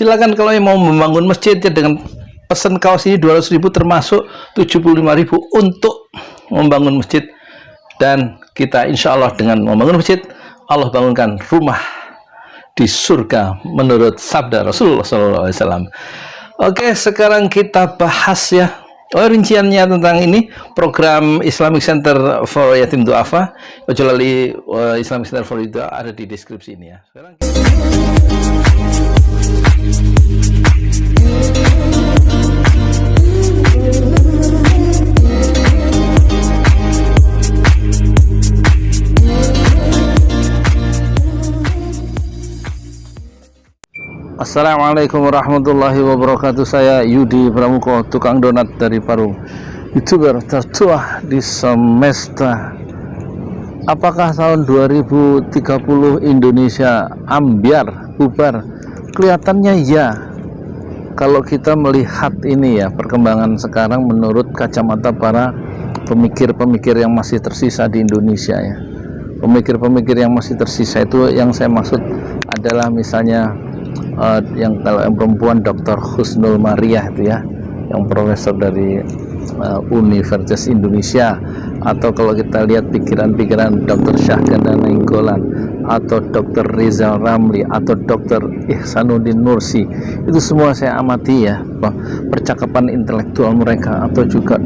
Silakan kalau yang mau membangun masjid ya, dengan pesan kaos ini 200.000 termasuk 75.000 untuk membangun masjid. Dan kita insya Allah dengan membangun masjid, Allah bangunkan rumah di surga menurut sabda Rasulullah SAW. Oke, sekarang kita bahas ya rinciannya tentang ini program Islamic Center for Yatim Du'afa. Kecuali Islamic Center for Yatim Du'afa ada di deskripsi ini ya. Sekarang Assalamualaikum warahmatullahi wabarakatuh. Saya Yudi Pramuko, tukang donat dari Parung, YouTuber tertua di semesta. Apakah tahun 2030 Indonesia ambiar, bubar? Kelihatannya ya. Kalau kita melihat ini ya, perkembangan sekarang menurut kacamata para pemikir-pemikir yang masih tersisa di Indonesia ya. Pemikir-pemikir yang masih tersisa itu yang saya maksud adalah misalnya yang kalau yang perempuan Dr. Husnul Mariah itu ya, yang profesor dari Universitas Indonesia, atau kalau kita lihat pikiran-pikiran Dr. Syahganda Nainggolan atau Dr. Rizal Ramli atau Dr. Ihsanuddin Nursi, itu semua saya amati ya, percakapan intelektual mereka, atau juga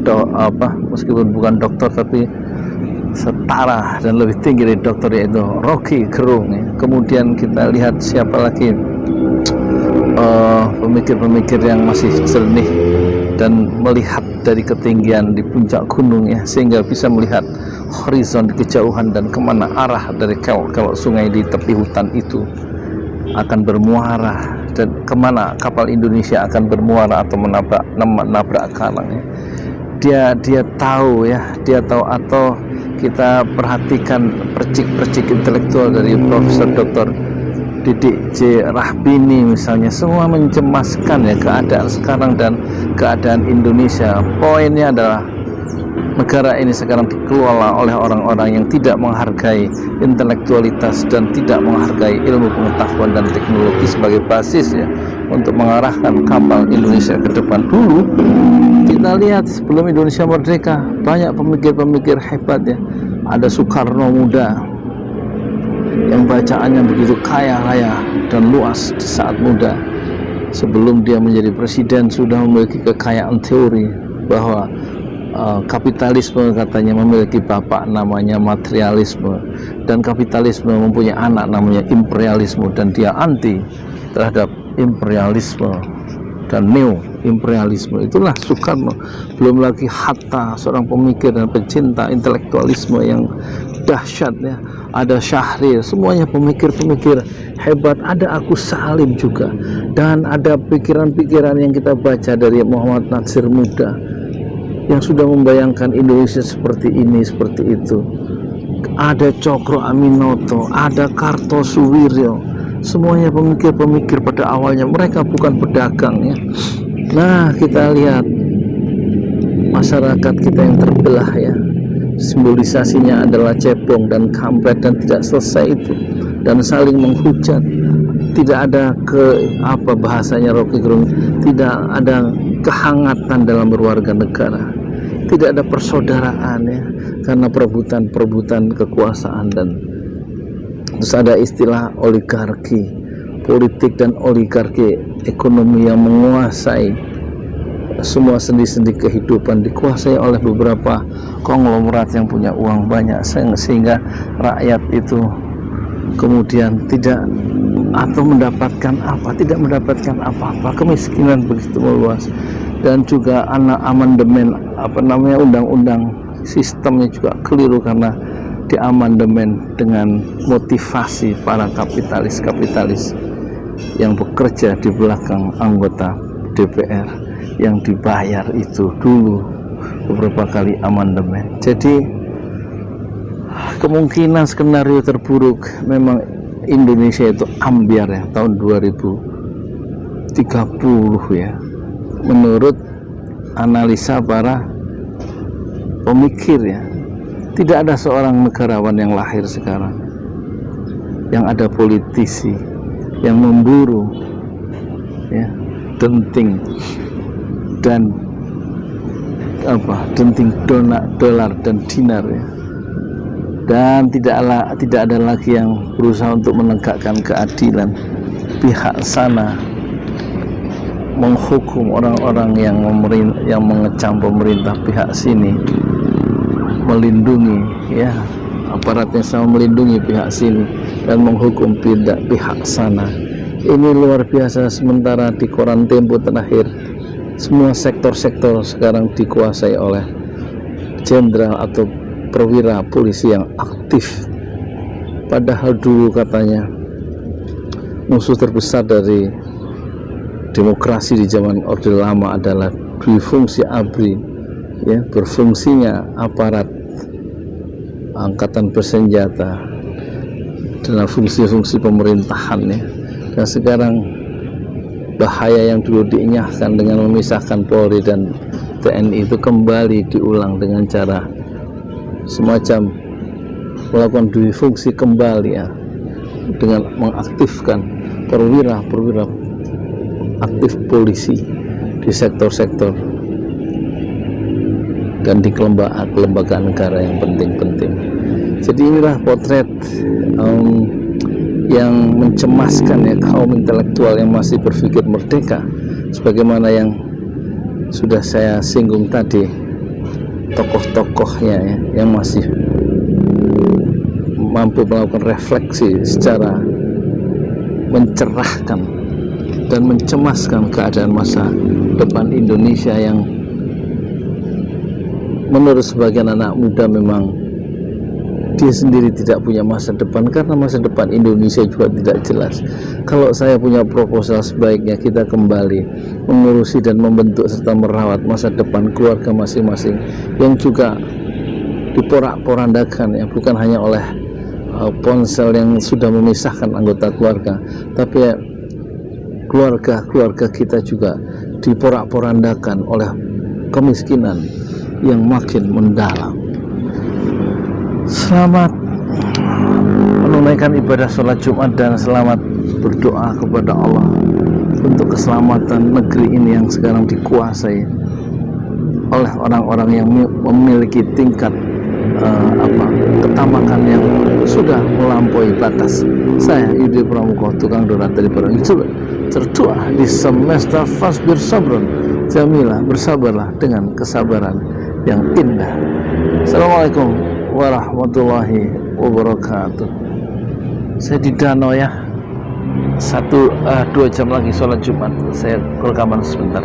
meskipun bukan dokter tapi setara dan lebih tinggi dari dokter, yaitu Rocky Gerung ya. Kemudian kita lihat siapa lagi pemikir-pemikir yang masih jernih dan melihat dari ketinggian di puncak gunung ya, sehingga bisa melihat horizon di kejauhan dan kemana arah dari kelok sungai di tepi hutan itu akan bermuara, dan kemana kapal Indonesia akan bermuara atau menabrak karang ya. Dia tahu ya, dia tahu. Atau kita perhatikan percik-percik intelektual dari Profesor Dr. Didik J. Rahbini misalnya, semua mencemaskan ya keadaan sekarang dan keadaan Indonesia. Poinnya adalah negara ini sekarang dikelola oleh orang-orang yang tidak menghargai intelektualitas dan tidak menghargai ilmu pengetahuan dan teknologi sebagai basis ya untuk mengarahkan kapal Indonesia ke depan. Dulu kita lihat sebelum Indonesia merdeka, banyak pemikir-pemikir hebat ya. Ada Soekarno muda yang bacaannya begitu kaya raya dan luas di saat muda. Sebelum dia menjadi presiden sudah memiliki kekayaan teori bahwa kapitalisme katanya memiliki bapak namanya materialisme, dan kapitalisme mempunyai anak namanya imperialisme, dan dia anti terhadap imperialisme dan neo imperialisme. Itulah Soekarno. Belum lagi Hatta, seorang pemikir dan pecinta intelektualisme yang dahsyat ya. Ada Syahrir, semuanya pemikir-pemikir hebat. Ada Agus Salim juga, dan ada pikiran-pikiran yang kita baca dari Muhammad Natsir muda yang sudah membayangkan Indonesia seperti ini, seperti itu. Ada Cokro Aminoto, ada Kartosuwiryo, semuanya pemikir-pemikir pada awalnya. Mereka bukan pedagang ya. Nah, kita lihat masyarakat kita yang terbelah ya, simbolisasinya adalah cebong dan kampret, dan tidak selesai itu, dan saling menghujat. Tidak ada bahasanya Rocky Gerung, tidak ada kehangatan dalam berwarga negara, tidak ada persaudaraan ya, karena perebutan kekuasaan. Dan terus ada istilah oligarki politik dan oligarki ekonomi yang menguasai semua sendi-sendi kehidupan, dikuasai oleh beberapa konglomerat yang punya uang banyak, sehingga rakyat itu kemudian tidak mendapatkan apa-apa, kemiskinan begitu meluas. Dan juga amandemen undang-undang sistemnya juga keliru, karena diamandemen dengan motivasi para kapitalis yang bekerja di belakang anggota DPR yang dibayar itu dulu beberapa kali amandemen. Jadi kemungkinan skenario terburuk memang Indonesia itu ambiar ya tahun 2030 ya, menurut analisa para pemikir ya. Tidak ada seorang negarawan yang lahir sekarang, yang ada politisi yang memburu ya, denting dan denting dolar dan dinar ya. Dan tidak ada lagi yang berusaha untuk menegakkan keadilan. Pihak sana menghukum orang-orang yang mengecam pemerintah, pihak sini melindungi ya, aparat yang sama melindungi pihak sini dan menghukum pihak sana. Ini luar biasa. Sementara di koran Tempo terakhir, semua sektor-sektor sekarang dikuasai oleh jenderal atau perwira polisi yang aktif. Padahal dulu katanya musuh terbesar dari demokrasi di zaman Orde Lama adalah difungsi ABRI ya, berfungsinya aparat angkatan bersenjata dalam fungsi-fungsi pemerintahan ya. Dan sekarang bahaya yang dulu diinyahkan dengan memisahkan Polri dan TNI itu kembali diulang dengan cara semacam melakukan difungsi kembali ya, dengan mengaktifkan perwira aktif polisi di sektor-sektor dan di kelembagaan negara yang penting-penting. Jadi inilah potret yang mencemaskan ya kaum intelektual yang masih berpikir merdeka, sebagaimana yang sudah saya singgung tadi, tokoh-tokohnya ya, yang masih mampu melakukan refleksi secara mencerahkan dan mencemaskan keadaan masa depan Indonesia yang menurut sebagian anak muda memang dia sendiri tidak punya masa depan, karena masa depan Indonesia juga tidak jelas. Kalau saya punya proposal, sebaiknya kita kembali mengurusi dan membentuk serta merawat masa depan keluarga masing-masing yang juga diporak-porandakan ya, bukan hanya oleh ponsel yang sudah memisahkan anggota keluarga, tapi ya, keluarga kita juga diporak-porandakan oleh kemiskinan yang makin mendalam. Selamat menunaikan ibadah sholat Jumat dan selamat berdoa kepada Allah untuk keselamatan negeri ini yang sekarang dikuasai oleh orang-orang yang memiliki tingkat ketamakan yang sudah melampaui batas. Saya Yudi Pramuko, tukang donat dari Barang YouTube. Tertua di semesta fasbir sabron jamilah, bersabarlah dengan kesabaran yang indah. Assalamualaikum warahmatullahi wabarakatuh. Saya di danau ya, 2 jam lagi sholat Jumat. Saya rekaman sebentar.